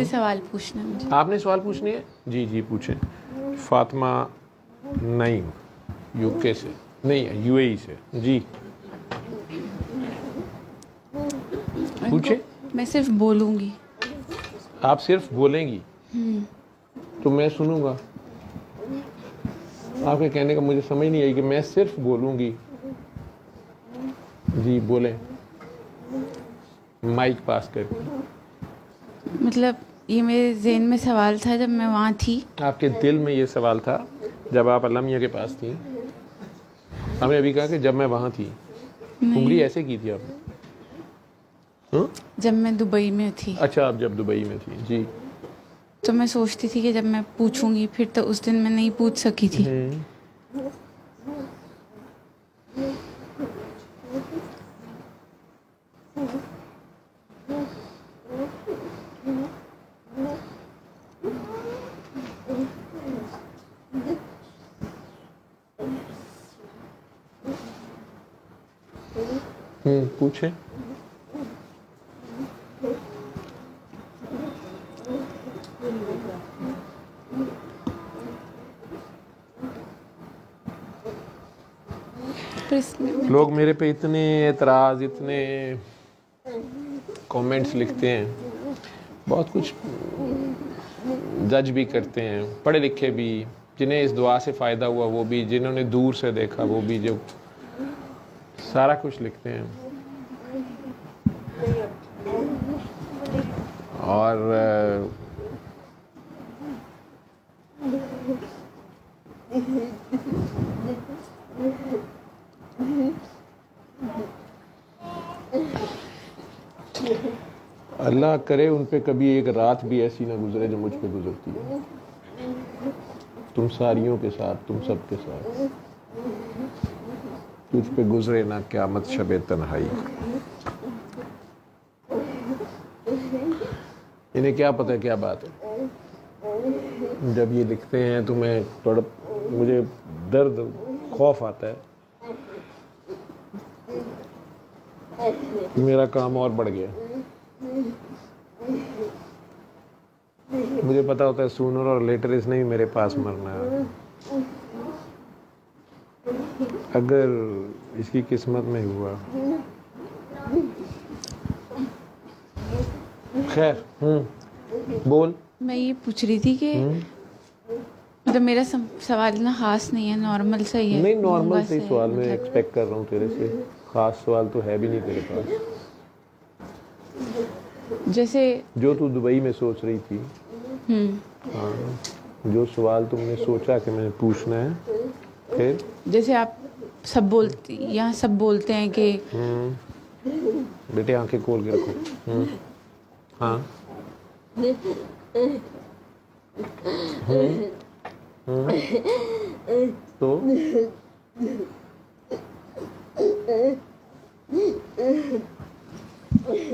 आपसे सवाल पूछना है मुझे। आपने सवाल पूछनी है? जी जी पूछें। फातिमा नईम यूके से, नहीं यूएई से। जी पूछे। मैं सिर्फ बोलूँगी। आप सिर्फ बोलेंगी तो मैं सुनूंगा। आपके कहने का मुझे समझ नहीं आई कि मैं सिर्फ बोलूंगी। जी बोलें, माइक पास करके। मतलब ये मेरे ज़हन में सवाल था जब मैं वहाँ थी। आपके दिल में ये सवाल था जब आप अल्लाह के पास थी? हमने अभी कहा कि जब मैं वहाँ थी। उंगली ऐसे की थी आपने? जब मैं दुबई में थी। अच्छा, आप जब दुबई में थी। जी। तो मैं सोचती थी कि जब मैं पूछूंगी फिर, तो उस दिन मैं नहीं पूछ सकी थी। पूछे। लोग मेरे पे इतने एतराज़, इतने कमेंट्स लिखते हैं, बहुत कुछ जज भी करते हैं, पढ़े लिखे भी, जिन्हें इस दुआ से फ़ायदा हुआ वो भी, जिन्होंने दूर से देखा वो भी, जो सारा कुछ लिखते हैं। और अल्लाह करे उन पे कभी एक रात भी ऐसी ना गुजरे जो मुझ पे गुजरती है। तुम सारियों के साथ, तुम सब के साथ तुझ पे गुजरे ना क़यामत शबे तन्हाई। इन्हें क्या पता है क्या बात है। जब ये लिखते हैं तो मैं थोड़ा, मुझे दर्द, खौफ आता है। मेरा काम और बढ़ गया। मुझे पता होता है सूनर और लेटर इसने भी मेरे पास मरना है। अगर इसकी किस्मत में हुआ। खैर, बोल। मैं ये पूछ रही थी कि मतलब मेरा सवाल ना खास नहीं है, नॉर्मल सा ही है। नहीं, नॉर्मल से सवाल मैं एक्सपेक्ट कर रहा हूँ तेरे से। खास सवाल तो है भी नहीं तेरे पास। जैसे जो तू दुबई में सोच रही थी, हाँ, जो सवाल तुमने सोचा कि मैंने पूछना है, फिर जैसे आप सब बोलते, यहाँ सब बोलते हैं कि बेटे आंखें खोल के रखो। हाँ। तो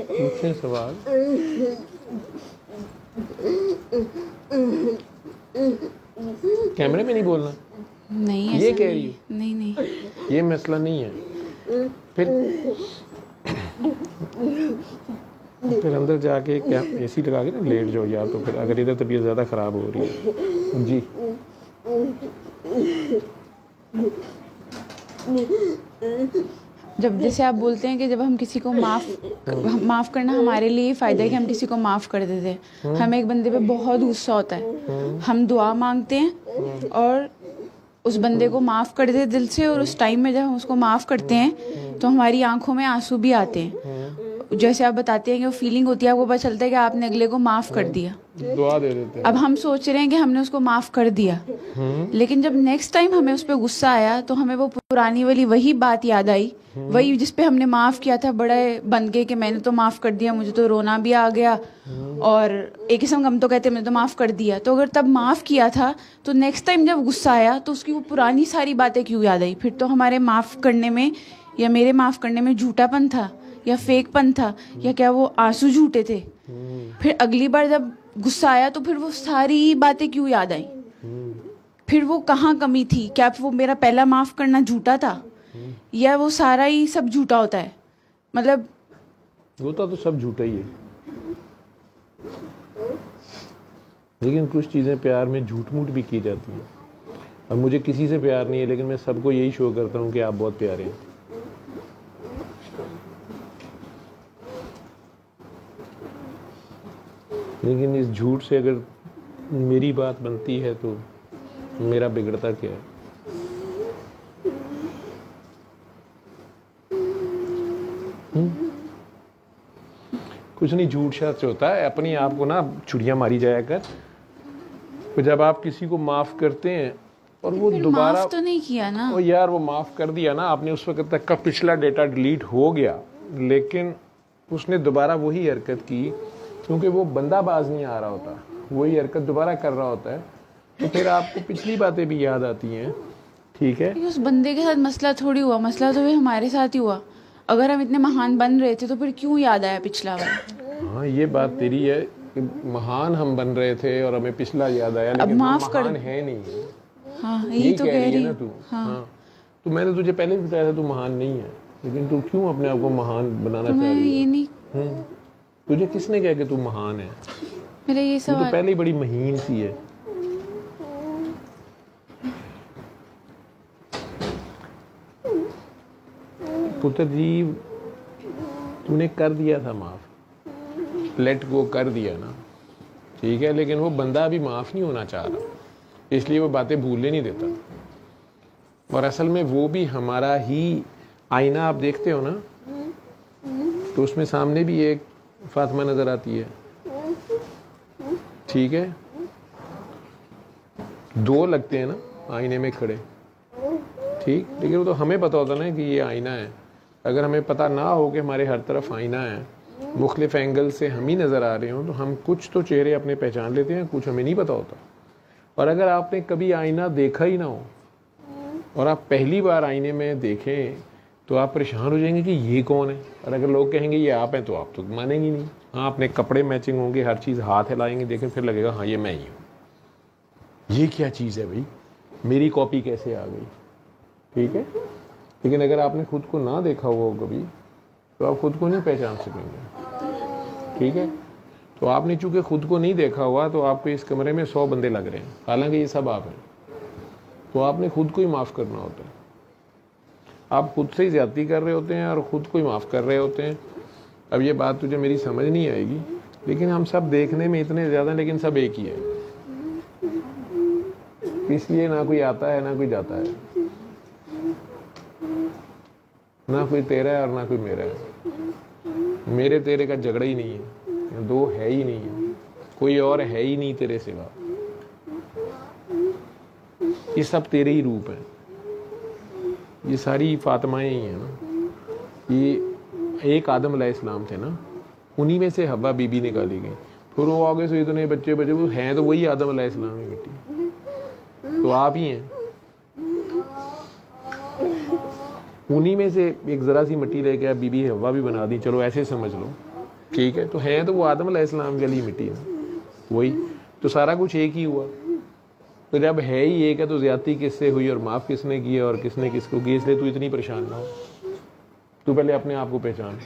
पूछे सवाल। कैमरे में नहीं बोलना। नहीं, ये कह रही है? नहीं, ये मसला नहीं है। फिर अंदर जाके क्या एसी लगा के ना लेट जाओ यार। तो फिर अगर इधर तबीयत ज़्यादा ख़राब हो रही है। जी। जब जैसे आप बोलते हैं कि जब हम किसी को माफ़ करना हमारे लिए फ़ायदा है कि हम किसी को माफ़ कर देते हैं। हमें एक बंदे पे बहुत गुस्सा होता है, हम दुआ मांगते हैं और उस बंदे को माफ़ कर देते दिल से, और उस टाइम में जब हम उसको माफ़ करते हैं तो हमारी आंखों में आंसू भी आते हैं। जैसे आप बताते हैं कि वो फीलिंग होती है, आपको पता चलता है कि आपने अगले को माफ़ कर दिया, दुआ दे देते हैं। अब हम सोच रहे हैं कि हमने उसको माफ़ कर दिया, लेकिन जब नेक्स्ट टाइम हमें उस पर गुस्सा आया तो हमें वो पुरानी वाली वही बात याद आई, वही जिस पे हमने माफ़ किया था बड़े बन के कि मैंने तो माफ़ कर दिया, मुझे तो रोना भी आ गया, और एक किस्म का हम तो कहते हैं मैंने तो माफ़ कर दिया। तो अगर तब माफ़ किया था तो नेक्स्ट टाइम जब गुस्सा आया तो उसकी वो पुरानी सारी बातें क्यों याद आई? फिर तो हमारे माफ़ करने में या मेरे माफ़ करने में झूठापन था या फेकपन था, या क्या वो आंसू झूठे थे? फिर अगली बार जब गुस्सा आया तो फिर वो सारी बातें क्यों याद आई? फिर वो कहाँ कमी थी? क्या वो मेरा पहला माफ़ करना झूठा था, या वो सारा ही सब झूठा होता है? मतलब होता तो सब झूठा ही है। लेकिन कुछ चीज़ें प्यार में झूठ मूठ भी की जाती हैं। अब मुझे किसी से प्यार नहीं है, लेकिन मैं सबको यही शो करता हूँ कि आप बहुत प्यारे हैं। लेकिन इस झूठ से अगर मेरी बात बनती है तो मेरा बिगड़ता क्या है? कुछ नहीं, झूठ सच होता है। अपनी आप को ना चुड़िया मारी जाया कर। तो जब आप किसी को माफ करते हैं और वो दोबारा माफ तो नहीं किया ना। ओ यार, वो माफ कर दिया ना आपने, उस वक्त तक का पिछला डेटा डिलीट हो गया, लेकिन उसने दोबारा वही हरकत की, क्योंकि वो बंदा बाज नहीं आ रहा होता, वही हरकत दोबारा कर रहा होता है, तो फिर आपको पिछली बातें भी याद आती हैं। ठीक है, उस बंदे के साथ मसला थोड़ी हुआ, मसला तो भी हमारे साथ ही हुआ। अगर हम इतने महान बन रहे थे तो फिर क्यों याद आया पिछला वाला? हाँ ये बात तेरी है कि महान हम बन रहे थे और हमें पिछला याद आया, लेकिन माफ हम कर। महान है नहीं। हाँ यही तो कह रही है ना तू। हाँ तो मैंने तुझे पहले भी बताया था तू महान नहीं है, लेकिन तू क्यों अपने आप को महान बनाना चाह रही है? ये नहीं। तुझे किसने कहा कि तू महान है? मेरा ये तू तो सवाल। पहले ही बड़ी महीन सी है। पुत्र जी, तूने कर दिया था माफ, लेट गो कर दिया ना, ठीक है, लेकिन वो बंदा अभी माफ नहीं होना चाह रहा, इसलिए वो बातें भूलने नहीं देता। और असल में वो भी हमारा ही आईना आप देखते हो ना, तो उसमें सामने भी एक फातिमा नजर आती है, ठीक है, दो लगते हैं ना आईने में खड़े, ठीक, लेकिन वो तो हमें पता होता ना कि ये आईना है। अगर हमें पता ना हो कि हमारे हर तरफ आईना है, मुख्तलिफ एंगल से हम ही नज़र आ रहे हों, तो हम कुछ तो चेहरे अपने पहचान लेते हैं, कुछ हमें नहीं पता होता। और अगर आपने कभी आईना देखा ही ना हो और आप पहली बार आईने में देखें तो आप परेशान हो जाएंगे कि ये कौन है। और अगर लोग कहेंगे ये आप हैं तो आप तो मानेंगे नहीं। हाँ, अपने कपड़े मैचिंग होंगे, हर चीज़ हाथ हिलाएंगे, देखें, फिर लगेगा हाँ ये मैं ही हूँ। ये क्या चीज़ है भाई, मेरी कॉपी कैसे आ गई? ठीक है, लेकिन अगर आपने खुद को ना देखा हुआ हो कभी, तो आप खुद को नहीं पहचान सकेंगे। ठीक है, तो आपने चूंकि खुद को नहीं देखा हुआ, तो आपको इस कमरे में 100 बंदे लग रहे हैं, हालांकि ये सब आप हैं, तो आपने खुद को ही माफ़ करना होता है। आप खुद से ही ज्यादती कर रहे होते हैं और खुद को ही माफ़ कर रहे होते हैं। अब ये बात तुझे मेरी समझ नहीं आएगी, लेकिन हम सब देखने में इतने ज़्यादा, लेकिन सब एक ही है, इसलिए ना कोई आता है ना कोई जाता है, ना कोई तेरा है और ना कोई मेरा है। मेरे तेरे का झगड़ा ही नहीं है, दो है ही नहीं है, कोई और है ही नहीं तेरे सिवा, ये सब तेरे ही रूप हैं। ये सारी फातिमाएं ही हैं ना। ये एक आदम अलैहिस्सलाम थे ना, उन्हीं में से हव्वा बीबी निकाली गई, फिर वो आगे से इतने बच्चे बच्चे, वो हैं तो वही आदम अलैहिस्सलाम की बेटी, तो आप ही हैं। उन्हीं में से एक ज़रा सी मिट्टी लेके आप बीबी हव्वा भी बना दी, चलो ऐसे समझ लो, ठीक है, तो हैं तो वो आदम अलैहिस्सलाम वाली मिट्टी है, वही तो सारा कुछ एक ही हुआ। तो जब है ही एक है, तो ज्यादती किससे हुई और माफ़ किसने की और किसने किसको की, इसलिए तू इतनी परेशान ना हो। तू पहले अपने आप को पहचान,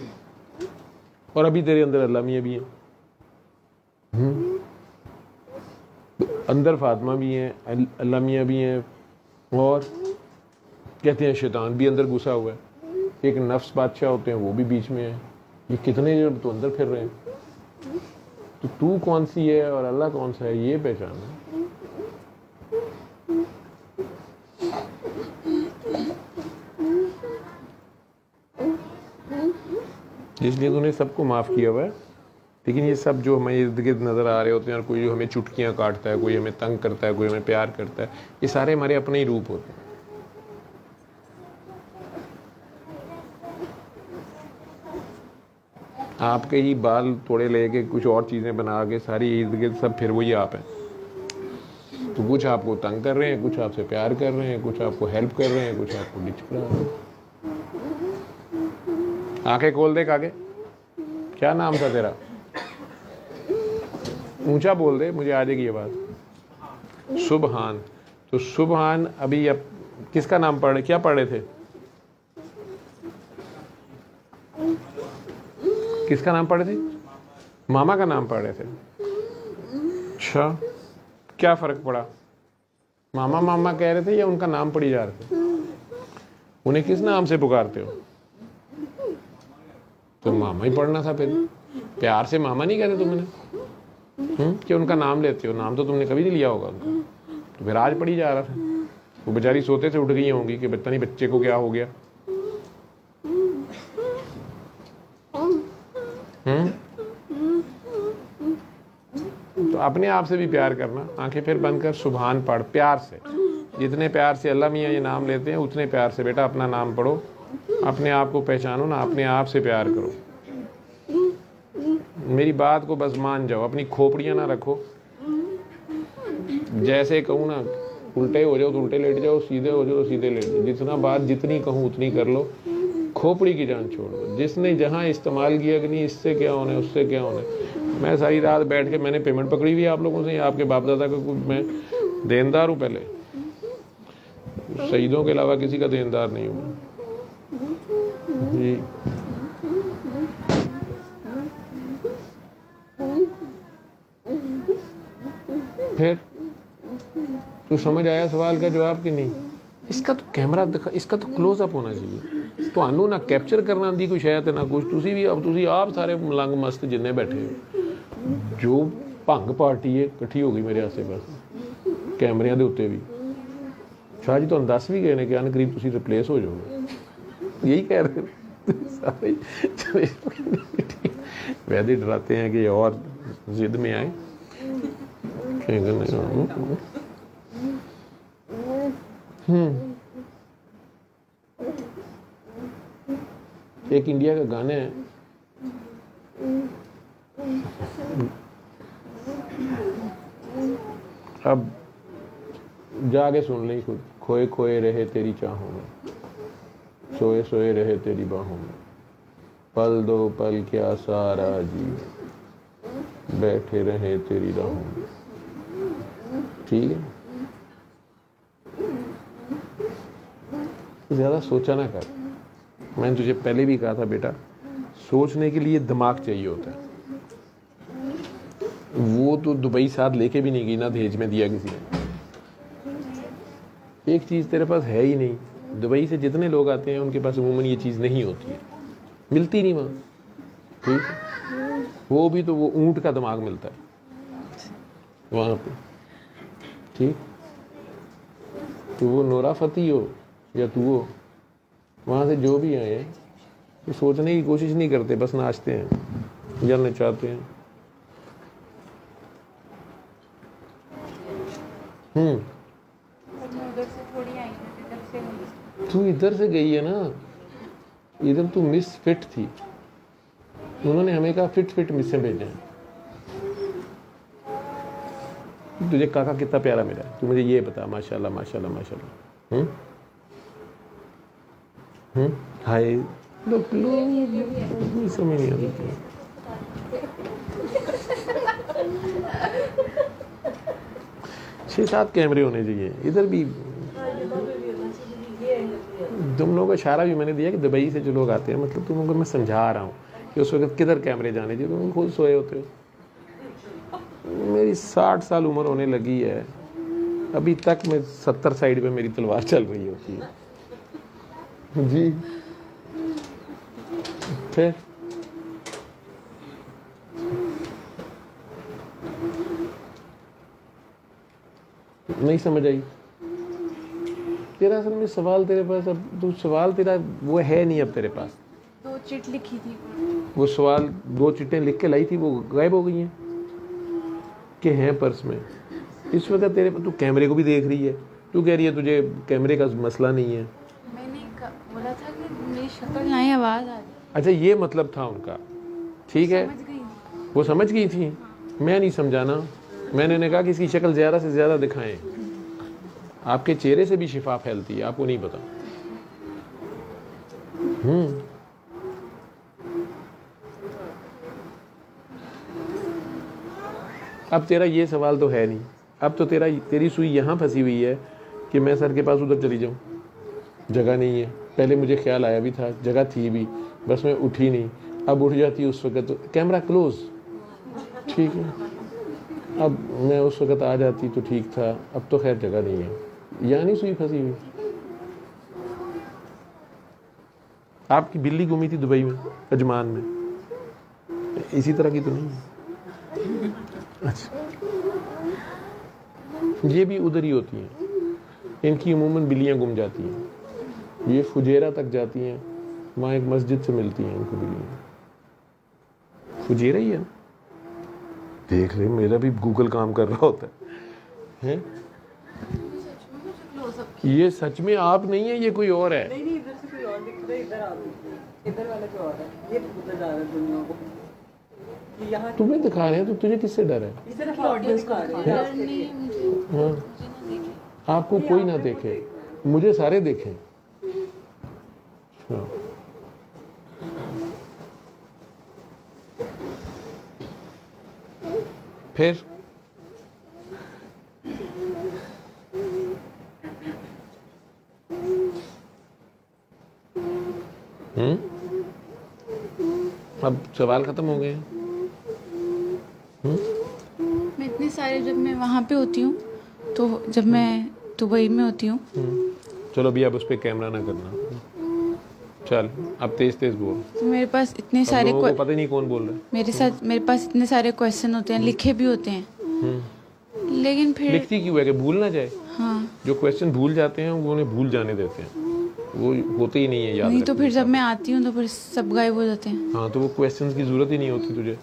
और अभी तेरे अंदर अल्लाह मियाँ भी हैं, अंदर फातिमा भी हैं, अल्लाह मियाँ भी हैं, और कहते हैं शैतान भी अंदर घुसा हुआ है, एक नफ्स बादशाह होते हैं वो भी बीच में है। ये कितने जब तो अंदर फिर रहे हैं, तो तू कौन सी है और अल्लाह कौन सा है, ये पहचान है। इसलिए तूने सबको माफ़ किया हुआ है, लेकिन ये सब जो हमें इर्द गिर्द नज़र आ रहे होते हैं, और कोई जो हमें चुटकियाँ काटता है, कोई हमें तंग करता है, कोई हमें प्यार करता है, ये सारे हमारे अपने ही रूप होते हैं। आपके ही बाल थोड़े लेके कुछ और चीज़ें बना के सारी इर्द गिर्द सब फिर वही आप हैं। तो कुछ आपको तंग कर रहे हैं, कुछ आपसे प्यार कर रहे हैं, कुछ आपको हेल्प कर रहे हैं, कुछ आपको डिच कर रहे हैं। आंखें खोल दे आगे, क्या नाम था तेरा? ऊंचा बोल दे, मुझे आ जाएगी ये बात। सुबहान। तो सुबहान, अभी अब किसका नाम पढ़ रहे, क्या पढ़ रहे थे? किसका नाम पढ़ रहे थे? मामा का नाम पढ़ रहे थे। अच्छा, क्या फ़र्क पड़ा? मामा मामा कह रहे थे या उनका नाम पढ़ी जा रहे थे? उन्हें किस नाम से पुकारते हो? तो मामा ही पढ़ना था, फिर प्यार से मामा नहीं कहते तुमने? कि उनका नाम लेते हो? नाम तो तुमने कभी नहीं लिया होगा उनका, तो फिर आज पढ़ी जा रहा था। वो बेचारी सोते से उठ गई होंगी कि पता नहीं बच्चे को क्या हो गया। तो अपने आप से भी प्यार करना, आंखें फिर बंद कर सुभान पढ़ प्यार से। जितने प्यार से अल्लाह मियाँ ये नाम लेते हैं उतने प्यार से बेटा अपना नाम पढ़ो। अपने आप को पहचानो ना, अपने आप से प्यार करो। मेरी बात को बस मान जाओ, अपनी खोपड़ियाँ ना रखो। जैसे कहूँ ना उल्टे हो जाओ तो उल्टे लेट जाओ, सीधे हो जाओ तो सीधे लेट जाओ। जितना बात जितनी कहूँ उतनी कर लो, खोपड़ी की जान छोड़ दो। जिसने जहाँ इस्तेमाल किया कि नहीं इससे क्या होना है उससे क्या होना है। मैं सारी रात बैठ के मैंने पेमेंट पकड़ी हुई है आप लोगों से, आपके बाप दादा का मैं देनदार हूँ। पहले शहीदों के अलावा किसी का देनदार नहीं हूँ जी। फिर तो समझ आया सवाल का जवाब कि नहीं? इसका तो कैमरा दिखा, इसका तो क्लोजअप होना चाहिए। तो ना कैप्चर करना आंदी कोई शायद ना कुछ। तुसी भी अब तुसी आप सारे मलंग मस्त जिन्ने बैठे हो, जो भंग पार्टी है इकट्ठी हो गई मेरे आसे पास कैमरिਆਂ ਦੇ ਉੱਤੇ भी। शाह जी तुहानू दस भी गए ने कि अन करीब तुसी रिप्लेस हो जाओगे, यही कह रहे सारे। वैसे डराते हैं कि और जिद में आए। एक इंडिया का गाना है, अब जाके सुन ली खुद। खोए खोए रहे तेरी चाहों में, सोए सोए रहे तेरी बाहों में, पल दो पल क्या सारा जी बैठे रहे तेरी राहों में। ठीक है, ज़्यादा सोचा ना कर। मैंने तुझे पहले भी कहा था बेटा, सोचने के लिए दिमाग चाहिए होता है। वो तो दुबई साथ लेके भी नहीं गई ना, दहेज में दिया किसी ने। एक चीज़ तेरे पास है ही नहीं। दुबई से जितने लोग आते हैं उनके पास अमूमन ये चीज़ नहीं होती है, मिलती नहीं वहाँ। ठीक है, वो भी तो वो ऊँट का दिमाग मिलता है वहाँ पे। ठीक, तो वो नोरा फतेही हो या तू हो, वहाँ से जो भी आए हैं वो सोचने की कोशिश नहीं करते, बस नाचते हैं या नचाते हैं। तू इधर से गई है ना, इधर तू मिस फिट थी। उन्होंने हमें कहा फिट फिट मिस से भेजे हैं। तुझे काका कितना प्यारा मिला, तू मुझे ये बता। माशाल्लाह माशाल्लाह माशाल्लाह। हाय लोग समझ नहीं आती। 6-7 कैमरे होने चाहिए इधर भी। तुम लोगों को इशारा भी मैंने दिया कि दुबई से जो लोग आते हैं, मतलब तुम लोगों को मैं समझा रहा हूँ कि उस वक्त किधर कैमरे जाने चाहिए। तुम खुद सोए होते हो। मेरी 60 साल उम्र होने लगी है, अभी तक मैं 70 साइड पे मेरी तलवार चल रही होती है जी। फिर नहीं समझ आई तेरा असल में सवाल। तेरे पास अब तो सवाल तेरा वो है नहीं। अब तेरे पास 2 चिट लिखी थी, वो सवाल 2 चिट्टें लिख के लाई थी, वो गायब हो गई हैं कि हैं पर्स में। इस वक्त तेरे पास तू कैमरे को भी देख रही है, तू कह रही है तुझे कैमरे का मसला नहीं है। मैंने बोला था कि मेरी शक्ल ना ही आवाज़ आ रही। अच्छा, ये मतलब था उनका। ठीक है, वो समझ गई थी। मैं नहीं समझाना। मैंने उन्हें कहा कि इसकी शक्ल ज़्यादा से ज़्यादा दिखाएं। आपके चेहरे से भी शिफा फैलती है, आपको नहीं पता। अब तेरा ये सवाल तो है नहीं। अब तो तेरी सुई यहाँ फंसी हुई है कि मैं सर के पास उधर चली जाऊँ। जगह नहीं है। पहले मुझे ख्याल आया भी था, जगह थी भी, बस मैं उठी नहीं। अब उठ जाती उस वक्त तो कैमरा क्लोज। ठीक है, अब मैं उस वक्त आ जाती तो ठीक था, अब तो खैर जगह नहीं है, यहाँ नहीं सुई फंसी हुई। आपकी बिल्ली घूमी थी दुबई में, अजमान में, इसी तरह की तो नहीं है? अच्छा, ये भी उधर ही होती हैं, इनकी अमूमन बिल्लियाँ गुम जाती हैं, ये फुजेरा तक जाती हैं, वहाँ एक मस्जिद से मिलती हैं उनको बिल्लियाँ। फुजेरा ही है ना? देख ले, मेरा भी गूगल काम कर रहा होता है? ये सच में आप नहीं है, ये कोई और है? नहीं इधर से कोई और दिख रहा है, इधर आप, इधर वाला कोई और है, ये उधर जा रहा है दुनिया को, ये यहाँ तुम्हें दिखा रहे हैं तो तुझे किससे डर है? इस तरफ ऑडियंस का हाँ, आपको कोई ना देखे, मुझे सारे देखें। हाँ। फिर अब सवाल खत्म हो गए। मैं इतने सारे, जब मैं वहाँ पे होती हूँ तो जब मैं दुबई में होती हूँ, चलो अभी आप उस पर कैमरा ना करना, चल अब तेज तेज बोल। तो मेरे पास इतने सारे लोगों को पता ही नहीं कौन बोल रहा है। मेरे पास इतने सारे क्वेश्चन होते हैं, लिखे भी होते हैं, लेकिन फिर लिखती क्यों है कि भूल ना जाए? हाँ, जो क्वेश्चन भूल जाते हैं वो उन्हें भूल जाने देते हैं, वो होते ही नहीं है याद। नहीं तो फिर जब मैं आती हूँ तो फिर सब गायब हो जाते हैं। हाँ, तो वो क्वेश्चंस की जरूरत ही नहीं होती तुझे।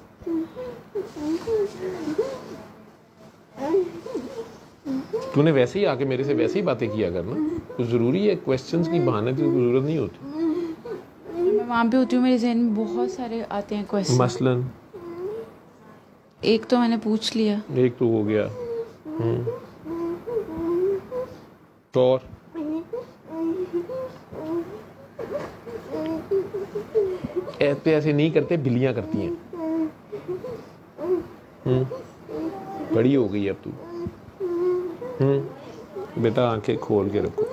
तूने वैसे ही आके मेरे से वैसे ही बातें किया करना, तो जरूरी है क्वेश्चंस की बहाने की जरूरत नहीं होती। मैं वहाँ पे होती हूँ, मेरे जहन में बहुत सारे आते हैं क्वेश्चन। मसलन एक तो मैंने पूछ लिया, एक तो हो गया। तो और ऐसे नहीं करते, बिल्लियां करती हैं। बड़ी हो गई अब तू। बेटा आंखें खोल के रखो।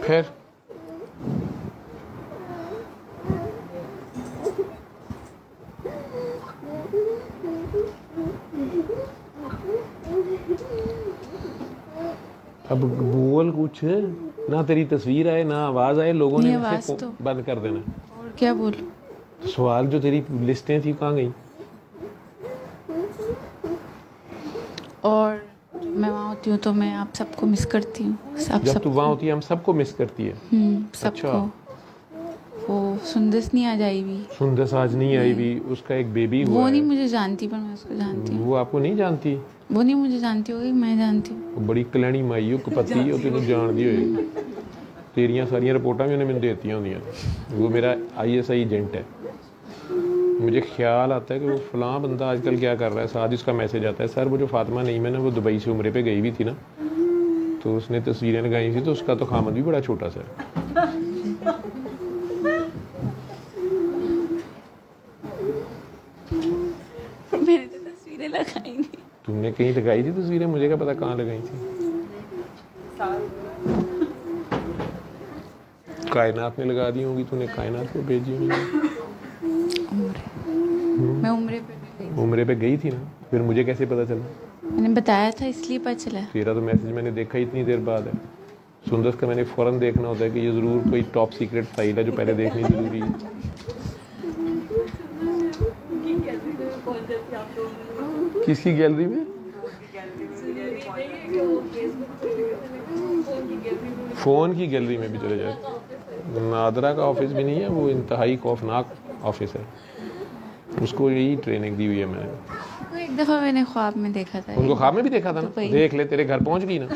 फिर अब बोल कुछ, ना तेरी तस्वीर आए ना आवाज आए, लोगों ने मुझसे तो बंद कर देना। और क्या बोलूं? सवाल जो तेरी लिस्टें थी कहाँ गई? और जब मैं वहाँ होती हूँ तो मैं आप सबको मिस करती हूँ। जब तू वहाँ होती है हम सबको मिस करती है। सबको। अच्छा। वो सुंदस नहीं आ जाई भी, सुंदस आज नहीं आई भी, उसका एक बेबी हुआ वो नहीं है। मुझे जानती पर मैं उसको जानती हूँ। वो आपको नहीं जानती? वो नहीं मुझे जानती होगी, मैं जानती हूँ। वो बड़ी कलैनी माई हो, कपत्ती हो, तेन जानती होगी। तेरियां सारियां रिपोर्टां भी उन्हें मैंने देती होंदियां। वो मेरा ISI एजेंट है। मुझे ख्याल आता है कि वो फलां बंदा आजकल क्या कर रहा है, साथ इसका मैसेज आता है, सर वो जो फातिमा नहीं है ना, वो दुबई से उम्रे पे गई भी थी ना, तो उसने तस्वीरें लगाई थी, तो उसका तो खामद भी बड़ा छोटा सा है। मैंने तो तस्वीरें लगाई नहीं। तुमने कहीं लगाई थी तस्वीरें? मुझे क्या पता कहाँ लगाई थी। कायनात ने लगा दी होगी, तूने कायनात को भेजी होगी। मैं उम्रे पे गई। उम्रे पे गई थी ना, फिर मुझे कैसे पता चला? मैंने बताया था इसलिए पता चला। तेरा तो मैसेज मैंने देखा ही इतनी देर बाद है। सुंदस का मैंने फौरन देखना होता है कि ये ज़रूर कोई टॉप सीक्रेट फाइल है जो पहले देखनी ज़रूरी है। किसकी गैलरी में? फ़ोन की गैलरी में भी चले जाए। नादरा का ऑफिस भी नहीं है, वो इंतहाई खौफनाक ऑफिस है। उसको यही ट्रेनिंग दी हुई है मैंने। एक दफ़ा मैंने ख्वाब में देखा था। उनको ख्वाब में भी देखा था ना? देख ले, तेरे घर पहुंच गई ना।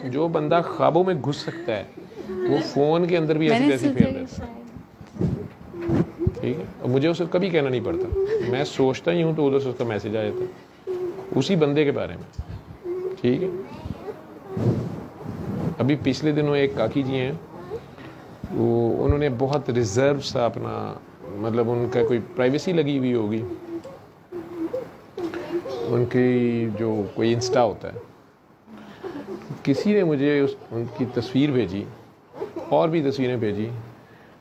जो बंदा ख्वाबों में घुस सकता है वो फ़ोन के अंदर भी ऐसी तैसी फेर लेता है। ठीक है, और मुझे उसे कभी कहना नहीं पड़ता, मैं सोचता ही हूँ तो उधर से उसका मैसेज आ जाता है उसी बंदे के बारे में। ठीक है, अभी पिछले दिनों एक काकी जी हैं, वो उन्होंने बहुत रिजर्व सा अपना, मतलब उनका कोई प्राइवेसी लगी हुई होगी, उनकी जो कोई इंस्टा होता है, किसी ने मुझे उनकी तस्वीर भेजी और भी तस्वीरें भेजी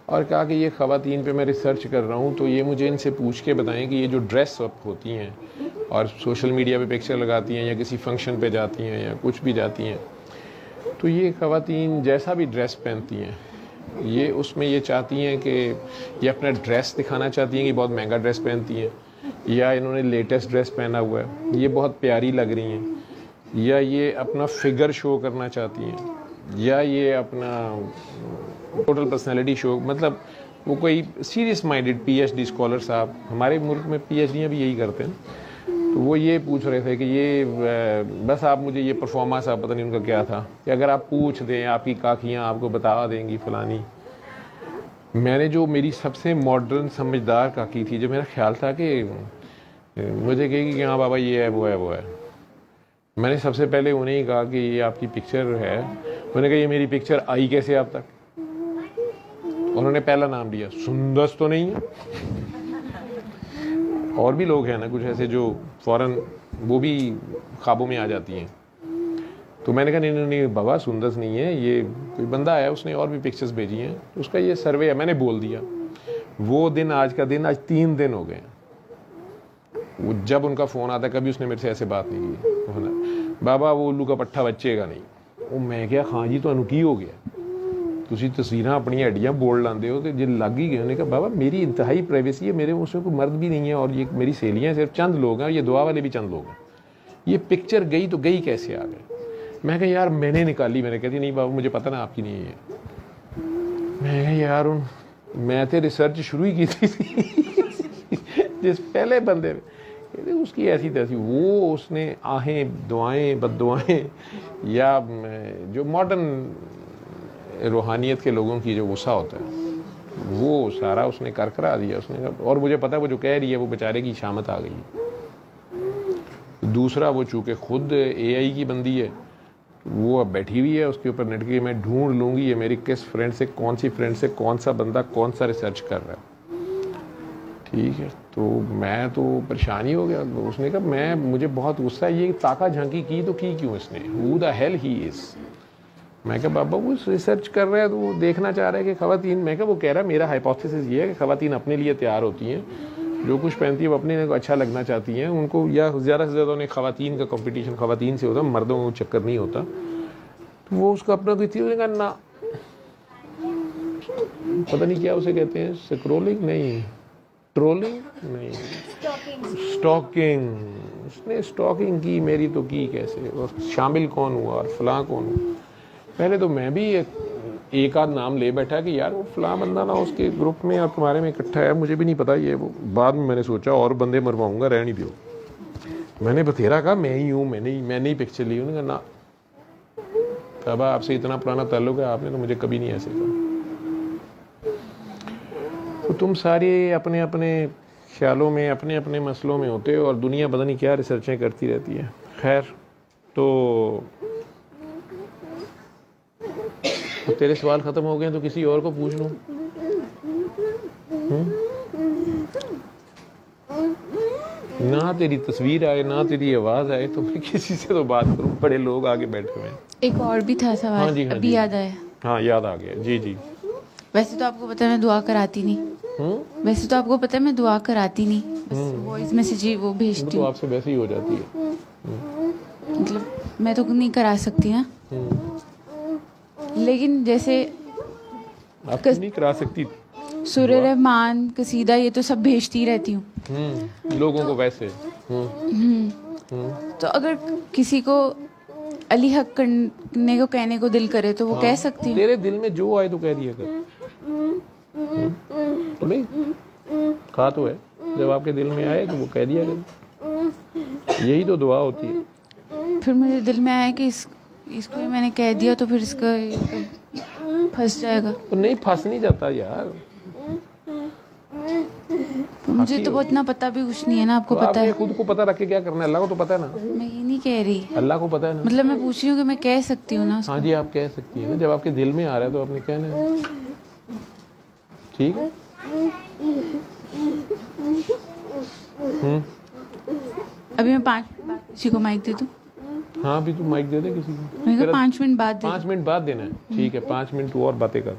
और कहा कि ये ख़वातीन पे मैं रिसर्च कर रहा हूँ, तो ये मुझे इनसे पूछ के बताएं कि ये जो ड्रेस अप होती हैं और सोशल मीडिया पे पिक्चर लगाती हैं या किसी फंक्शन पे जाती हैं या कुछ भी जाती हैं, तो ये ख़वातीन जैसा भी ड्रेस पहनती हैं, ये उसमें ये चाहती हैं कि ये अपना ड्रेस दिखाना चाहती हैं कि बहुत महंगा ड्रेस पहनती हैं, या इन्होंने लेटेस्ट ड्रेस पहना हुआ है, ये बहुत प्यारी लग रही हैं, या ये अपना फिगर शो करना चाहती हैं, या ये अपना टोटल पर्सनैलिटी शो, मतलब वो कोई सीरियस माइंडेड पीएचडी स्कॉलर साहब, हमारे मुल्क में पीएचडियाँ भी यही करते हैं, तो वो ये पूछ रहे थे कि ये बस आप मुझे ये परफॉर्मेंस, आप पता नहीं उनका क्या था, कि अगर आप पूछ दें आपकी काकियाँ आपको बता देंगी फलानी। मैंने जो मेरी सबसे मॉडर्न समझदार काकी थी, जो मेरा ख्याल था कि मुझे कहेगी कि हाँ बाबा ये है वो है वो है, मैंने सबसे पहले उन्हें ही कहा कि ये आपकी पिक्चर है। उन्होंने कहा ये मेरी पिक्चर आई कैसे आप तक? उन्होंने पहला नाम लिया, सुंदस तो नहीं है? और भी लोग हैं ना कुछ ऐसे जो फ़ौरन वो भी ख्वाबों में आ जाती हैं। तो मैंने कहा नहीं नहीं बाबा सुंदस नहीं है, ये कोई बंदा आया उसने और भी पिक्चर्स भेजी हैं, उसका ये सर्वे है। मैंने बोल दिया। वो दिन आज का दिन, आज 3 दिन हो गए। वो जब उनका फ़ोन आता कभी उसने मेरे से ऐसे बात नहीं की, बाबा वो उल्लू का पट्ठा बचेगा नहीं। वो मैं क्या हाँ जी ਤੁਹਾਨੂੰ ਕੀ ਹੋ ਗਿਆ, ਤੁਸੀਂ तस्वीर अपनी हड्डियाँ बोल लाते हो तो जो लग ही गए। उन्होंने कहा बाबा मेरी इंतहाई प्राइवेसी है, मेरे उसमें कोई मर्द भी नहीं है और ये मेरी सहेलियाँ सिर्फ चंद लोग हैं, ये दुआ वाले भी चंद लोग हैं। ये पिक्चर गई तो गई कैसे आ गई? मैं कहा यार मैंने निकाली। मैंने कहती नहीं बाबा मुझे पता ना आपकी नहीं है। मैं कहा यार मैं तो रिसर्च शुरू ही की थी जिस पहले बंदे उसकी ऐसी तैसी, वो उसने आहें दुआएं बददुआएं या जो मॉडर्न रूहानियत के लोगों की जो गुस्सा होता है वो सारा उसने कर करा दिया उसने। और मुझे पता है वो जो कह रही है वो बेचारे की शामत आ गई। दूसरा वो चूँकि खुद AI की बंदी है, वो अब बैठी हुई है उसके ऊपर नेट की, मैं ढूंढ लूँगी ये मेरी किस फ्रेंड से कौन सी फ्रेंड से कौन सा बंदा कौन सा रिसर्च कर रहा है। ठीक है, तो मैं तो परेशान ही हो गया। उसने कहा मैं मुझे बहुत गुस्सा है, ये ताका झांकी की तो की क्यों इसने, who the hell he is. मैं कहा बाबा वो रिसर्च कर रहा है तो वो देखना चाह रहा है कि ख़वातीन, मैं कहा वो कह रहा है मेरा हाइपोथेसिस ये है कि ख़वातीन अपने लिए तैयार होती हैं, जो कुछ पहनती है वो अपने को अच्छा लगना चाहती हैं उनको, या ज़्यादा से ज़्यादा उन्हें ख़वातीन का कंपटीशन ख़वातीन से होता, मर्दों को चक्कर नहीं होता। तो वो उसका अपना कोई थी का ना, पता नहीं क्या उसे कहते हैं, स्क्रोलिंग नहीं, ट्रोलिंग नहीं, स्टॉकिंग। उसने स्टॉकिंग की मेरी तो की कैसे, और शामिल कौन हुआ और फलां कौन हुआ। पहले तो मैं भी एक आध नाम ले बैठा कि यार वो फलां बंदा ना उसके ग्रुप में और तुम्हारे में इकट्ठा है, मुझे भी नहीं पता ये वो। बाद में मैंने सोचा और बंदे मरवाऊंगा, रह नहीं दो। मैंने बथेरा कहा मैं ही हूँ, मैंने ही पिक्चर ली। उन्होंने कहा ना बाबा आपसे इतना पुराना ताल्लुक है, आपने तो मुझे कभी नहीं ऐसे कहा। तो तुम सारे अपने अपने ख्यालों में अपने अपने मसलों में होते हो और दुनिया पता नहीं क्या रिसर्चें करती रहती है। खैर तो तेरे सवाल ख़त्म हो गए तो किसी और को पूछ लूँ। ना तेरी तस्वीर आए ना तेरी आवाज़ आए तो मैं किसी से तो बात करूँ, बड़े लोग आगे बैठे हुए हैं। एक और भी था सवाल। हाँ जी, हाँ अभी जी। याद आया। हाँ याद आ गया जी जी। वैसे तो आपको पता है मैं दुआ कराती नहीं। वैसे तो आपको पता है मैं दुआ कराती नहीं, बस वॉइस मैसेज ही वो भेजती तो हूँ। आपसे वैसे ही हो जाती है। मतलब मैं तो नहीं करा सकती ना, लेकिन जैसे आप तो नहीं करा सकती। सूर्य रहमान कसीदा ये तो सब भेजती रहती हूँ लोगों को वैसे। तो अगर किसी को अली हक करने को कहने को दिल करे तो वो कह सकती हूँ। तेरे दिल में जो आए तो कह दिया कर। तो नहीं कहा तो है, जब आपके दिल में आए तो वो कह दिया कर। यही तो दुआ होती है। फिर मुझे दिल में आया कि इसको मैंने कह दिया तो फिर इसका फंस जाएगा। तो नहीं फंस नहीं जाता यार। तो मुझे तो बहुत इतना पता भी कुछ नहीं है ना, आपको तो पता आपने है। खुद को पता रख के क्या करना है, अल्लाह को तो पता है ना। मैं ये नहीं कह रही, अल्लाह को पता है ना। मतलब मैं पूछ रही हूँ कि मैं कह सकती हूँ ना उसको। हाँ जी, आप कह सकती है ना, जब आपके दिल में आ रहा है तो आपने कहना है, ठीक है। अभी मैं 5 किसी को माइक दे दूँ? हाँ, अभी तू माइक दे दे किसी को। मैंने कहा 5 मिनट बाद दे 5 मिनट बाद देना है, ठीक है। 5 मिनट तू और बातें कर।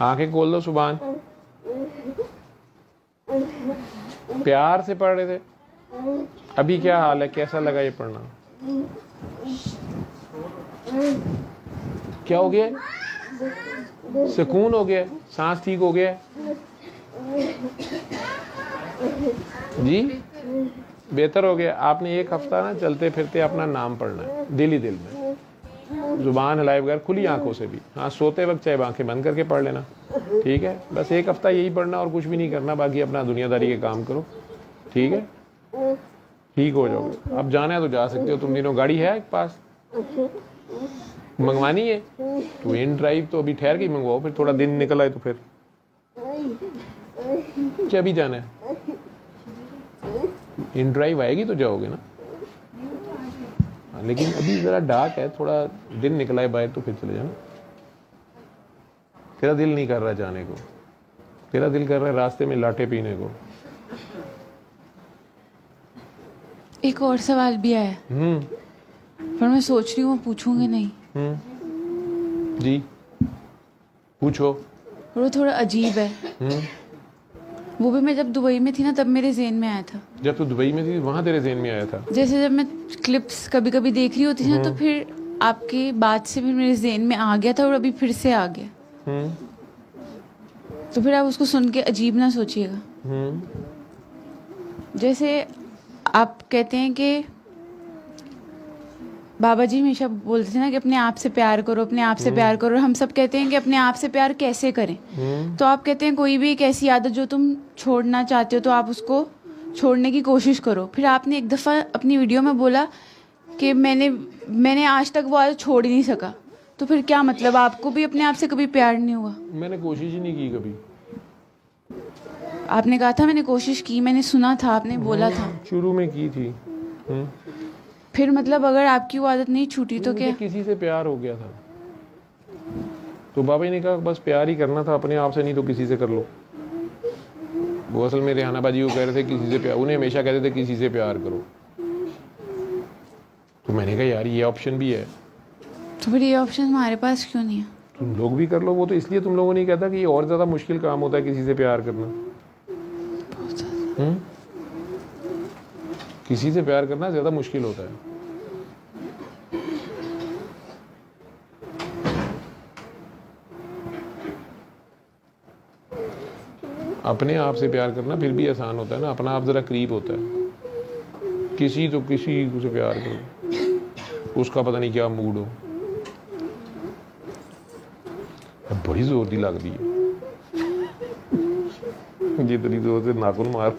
आंखें खोल दो सुभान। प्यार से पढ़ रहे थे, अभी क्या हाल है, कैसा लगा ये पढ़ना? क्या हो गया? सुकून हो गया, सांस ठीक हो गया जी, बेहतर हो गया। आपने 1 हफ्ता ना चलते फिरते अपना नाम पढ़ना है, दिल ही दिल में, जुबान हिलाए बगैर, खुली आंखों से भी। हाँ, सोते वक्त चाहे आंखें बंद करके पढ़ लेना, ठीक है। बस 1 हफ्ता यही पढ़ना और कुछ भी नहीं करना, बाकी अपना दुनियादारी के काम करो, ठीक है। ठीक हो जाओगे। अब जाना है तो जा सकते हो, तुम दिनों गाड़ी है एक पास, मंगवानी है तो इन ड्राइव तो अभी ठहर के मंगवाओ, फिर थोड़ा दिन निकल आए तो फिर क्या भी जाना है, इन ड्राइव आएगी तो जाओगे ना। लेकिन अभी जरा डार्क है, थोड़ा दिन निकला है बाहर तो फिर चले जाना। तेरा दिल नहीं कर रहा जाने को, तेरा दिल कर रहा है रास्ते में लाटे पीने को। एक और सवाल भी आया, पर मैं सोच रही हूँ पूछूंगी नहीं। जी पूछो। और वो थोड़ा अजीब है, वो भी मैं जब दुबई में थी ना तब मेरे ज़हन में आया था। जब तू दुबई में थी वहां तेरे ज़हन में आया था? जैसे जब मैं क्लिप्स कभी कभी देख रही होती थी ना, तो फिर आपकी बात से फिर मेरे ज़हन में आ गया था और अभी फिर से आ गया। तो फिर आप उसको सुन के अजीब ना सोचिएगा। जैसे आप कहते हैं कि बाबा जी हमेशा बोलते थे ना कि अपने आप से प्यार करो, अपने आप से प्यार करो। हम सब कहते हैं कि अपने आप से प्यार कैसे करें। तो आप कहते हैं कोई भी एक ऐसी आदत जो तुम छोड़ना चाहते हो तो आप उसको छोड़ने की कोशिश करो। फिर आपने एक दफ़ा अपनी वीडियो में बोला कि मैंने आज तक वो आदत छोड़ ही नहीं सका। तो फिर क्या मतलब, आपको भी अपने आप से कभी प्यार नहीं हुआ? मैंने कोशिश ही नहीं की कभी। आपने कहा था मैंने कोशिश की, मैंने सुना था, आपने बोला था शुरू में की थी। फिर मतलब अगर आपकी वो आदत नहीं छूटी तो क्या? किसी से प्यार हो गया था तो बाबा जी ने कहा बस प्यार ही करना था अपने आप से, नहीं तो किसी से कर लो। वो असल में रेहाना बाजी वो कह रहे थे किसी से प्यार, उन्हें हमेशा कहते थे किसी से प्यार करो। तो मैंने कहा यार ये ऑप्शन भी है, तो फिर ये ऑप्शन हमारे पास क्यों नहीं है? तुम लोग भी कर लो। वो तो इसलिए तुम लोगों ने कहता कि ये और ज्यादा मुश्किल काम होता है किसी से प्यार करना। किसी से प्यार करना ज्यादा मुश्किल होता है। अपने आप से प्यार करना फिर भी आसान होता है ना, अपना आप जरा करीब होता है। किसी से प्यार करो, उसका पता नहीं क्या मूड हो। बड़ी जोर दी लग रही है, ये इतनी जोर से नाखून मार